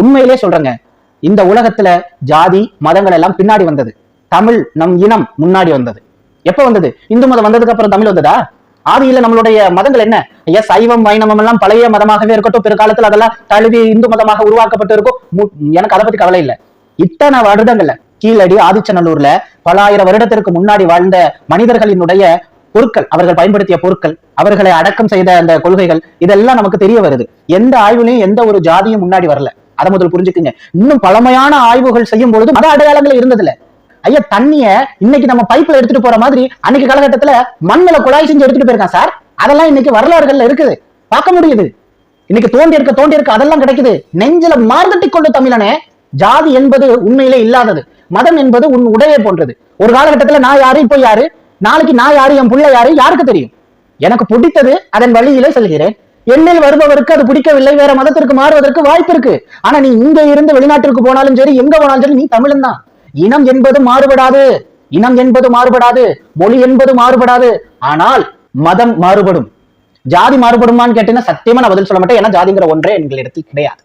உண்மையிலே சொல்றேங்க, இந்த உலகத்துல ஜாதி மதங்கள் எல்லாம் பின்னாடி வந்தது. தமிழ் நம் இனம் முன்னாடி வந்தது. எப்ப வந்தது? இந்து மதம் வந்ததுக்கு அப்புறம் தமிழ் வந்ததா? ஆதியில நம்மளுடைய மதங்கள் என்ன? ஐயா, சைவம் வைணவம் எல்லாம் பழைய மதமாகவே இருக்கட்டும், பிற்காலத்துல அதெல்லாம் தழுவி இந்து மதமாக உருவாக்கப்பட்டு இருக்கும். எனக்கு அதை பத்தி கவலை இல்லை. இத்தனை வருடங்கள்ல கீழடி ஆதிச்சநல்லூர்ல பல ஆயிரம் வருடத்திற்கு முன்னாடி வாழ்ந்த மனிதர்களினுடைய பொருட்கள், அவர்கள் பயன்படுத்திய பொருட்கள், அவர்களை அடக்கம் செய்த அந்த கொள்கைகள், இதெல்லாம் நமக்கு தெரிய வருது. எந்த ஆய்வுலையும் எந்த ஒரு ஜாதியும் முன்னாடி வரல. அதை முதல் புரிஞ்சுக்குங்க. இன்னும் பழமையான ஆய்வுகள் செய்யும் பொழுது மத அடையாளங்கள் இருந்ததில்ல. ஐயா, தண்ணிய இன்னைக்கு நம்ம பைப்ல எடுத்துட்டு போற மாதிரி அன்னைக்கு காலகட்டத்துல மண்ணுல குழாய் செஞ்சு எடுத்துட்டு போயிருக்கான் சார். அதெல்லாம் இன்னைக்கு வரலாறுகள்ல இருக்குது, பார்க்க முடியுது. இன்னைக்கு தோண்டி இருக்க அதெல்லாம் கிடைக்குது. நெஞ்சில மார்கட்டி கொண்டு தமிழனே, ஜாதி என்பது உண்மையிலே இல்லாதது. மதம் என்பது உன் உடையை போன்றது. ஒரு காலகட்டத்துல நான் யாரு, இப்போ யாரு, நாளைக்கு நான் யாரு, என் புள்ள யாரு, யாருக்கு தெரியும்? எனக்கு பிடித்தது அதன் வழியிலே செல்கிறேன். என்னில் வருபவருக்கு அது பிடிக்கவில்லை, வேற மதத்திற்கு மாறுவதற்கு வாய்ப்பு இருக்கு. ஆனா நீ இங்க இருந்து வெளிநாட்டிற்கு போனாலும் சரி, எங்க போனாலும் சரி, நீ தமிழன் தான். இனம் என்பது மாறுபடாது, இனம் என்பது மாறுபடாது, மொழி என்பது மாறுபடாது. ஆனால் மதம் மாறுபடும். ஜாதி மாறுபடுமான்னு கேட்டீங்கன்னா சத்தியமா நான் பதில் சொல்ல மாட்டேன். ஏன்னா ஜாதிங்கிற ஒன்றே எங்களிடத்தில் கிடையாது.